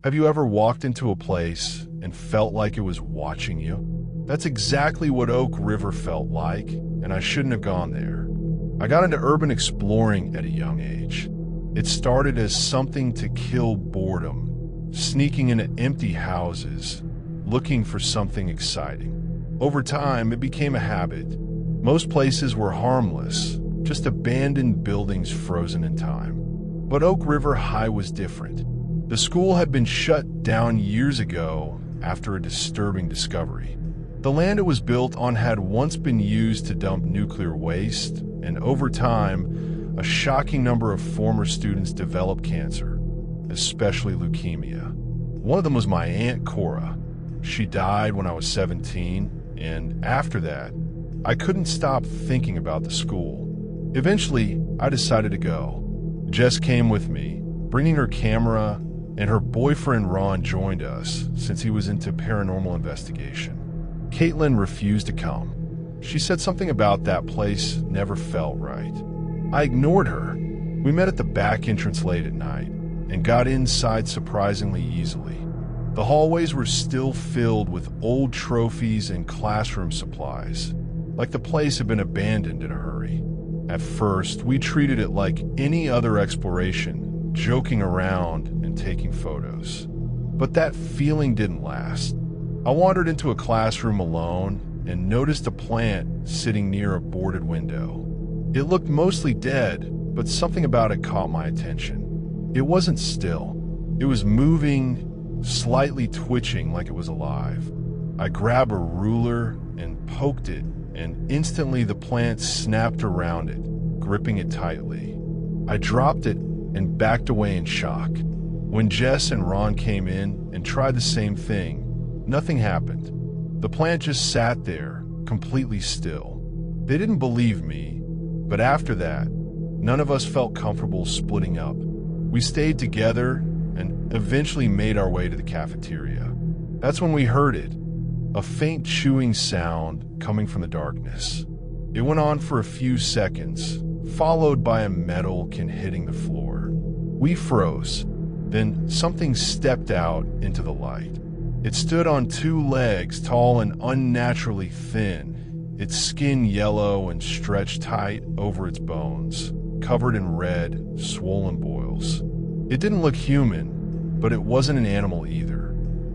Have you ever walked into a place and felt like it was watching you? That's exactly what Oak River felt like, and I shouldn't have gone there. I got into urban exploring at a young age. It started as something to kill boredom, sneaking into empty houses, looking for something exciting. Over time, it became a habit. Most places were harmless, just abandoned buildings frozen in time. But Oak River High was different. The school had been shut down years ago after a disturbing discovery. The land it was built on had once been used to dump nuclear waste, and over time, a shocking number of former students developed cancer, especially leukemia. One of them was my Aunt Cora. She died when I was 17, and after that, I couldn't stop thinking about the school. Eventually, I decided to go. Jess came with me, bringing her camera, and her boyfriend Ron joined us since he was into paranormal investigation. Caitlin refused to come. She said something about that place never felt right. I ignored her. We met at the back entrance late at night and got inside surprisingly easily. The hallways were still filled with old trophies and classroom supplies, like the place had been abandoned in a hurry. At first, we treated it like any other exploration, joking around and taking photos. But that feeling didn't last. I wandered into a classroom alone and noticed a plant sitting near a boarded window. It looked mostly dead, but something about it caught my attention. It wasn't still. It was moving, slightly twitching like it was alive. I grabbed a ruler and poked it, and instantly the plant snapped around it, gripping it tightly. I dropped it and backed away in shock. When Jess and Ron came in and tried the same thing, nothing happened. The plant just sat there, completely still. They didn't believe me, but after that, none of us felt comfortable splitting up. We stayed together and eventually made our way to the cafeteria. That's when we heard it, a faint chewing sound coming from the darkness. It went on for a few seconds, followed by a metal can hitting the floor. We froze. Then something stepped out into the light. It stood on two legs, tall and unnaturally thin, its skin yellow and stretched tight over its bones, covered in red, swollen boils. It didn't look human, but it wasn't an animal either.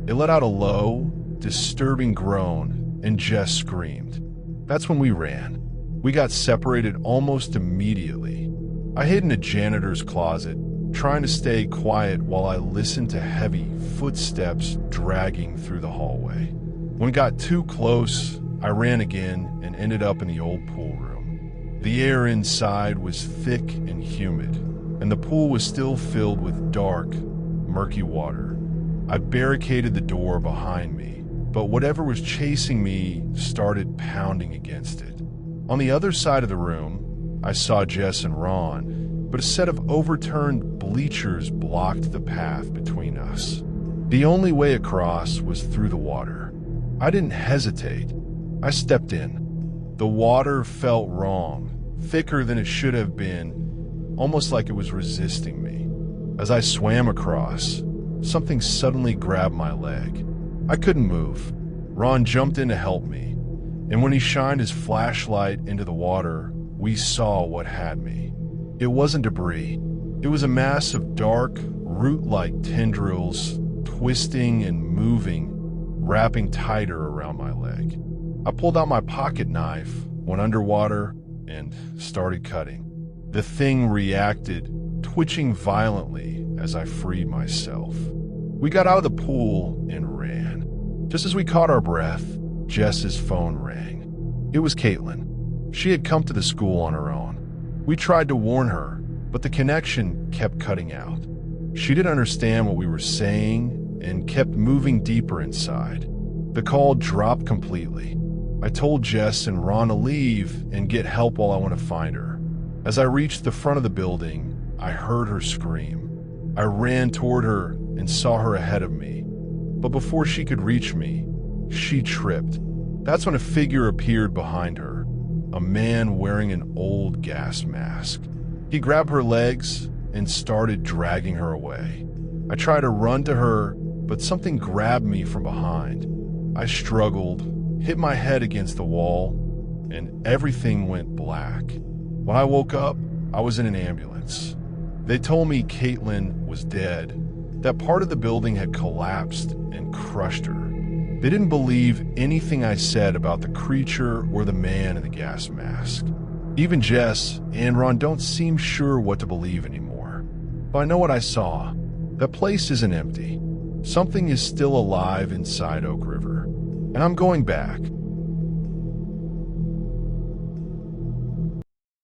It let out a low, disturbing groan, and Jess screamed. That's when we ran. We got separated almost immediately. I hid in a janitor's closet, trying to stay quiet while I listened to heavy footsteps dragging through the hallway. When it got too close, I ran again and ended up in the old pool room. The air inside was thick and humid, and the pool was still filled with dark, murky water. I barricaded the door behind me, but whatever was chasing me started pounding against it. On the other side of the room, I saw Jess and Ron, but a set of overturned bleachers blocked the path between us. The only way across was through the water. I didn't hesitate. I stepped in. The water felt wrong, thicker than it should have been, almost like it was resisting me. As I swam across, something suddenly grabbed my leg. I couldn't move. Ron jumped in to help me, and when he shined his flashlight into the water, we saw what had me. It wasn't debris. It was a mass of dark, root-like tendrils, twisting and moving, wrapping tighter around my leg. I pulled out my pocket knife, went underwater, and started cutting. The thing reacted, twitching violently as I freed myself. We got out of the pool and ran. Just as we caught our breath, Jess's phone rang. It was Caitlin. She had come to the school on her own. We tried to warn her, but the connection kept cutting out. She didn't understand what we were saying and kept moving deeper inside. The call dropped completely. I told Jess and Ron to leave and get help while I went to find her. As I reached the front of the building, I heard her scream. I ran toward her and saw her ahead of me, but before she could reach me, she tripped. That's when a figure appeared behind her, a man wearing an old gas mask. He grabbed her legs and started dragging her away. I tried to run to her, but something grabbed me from behind. I struggled, hit my head against the wall, and everything went black. When I woke up, I was in an ambulance. They told me Caitlin was dead, that part of the building had collapsed and crushed her. They didn't believe anything I said about the creature or the man in the gas mask. Even Jess and Ron don't seem sure what to believe anymore. But I know what I saw. That place isn't empty. Something is still alive inside Oak River. And I'm going back.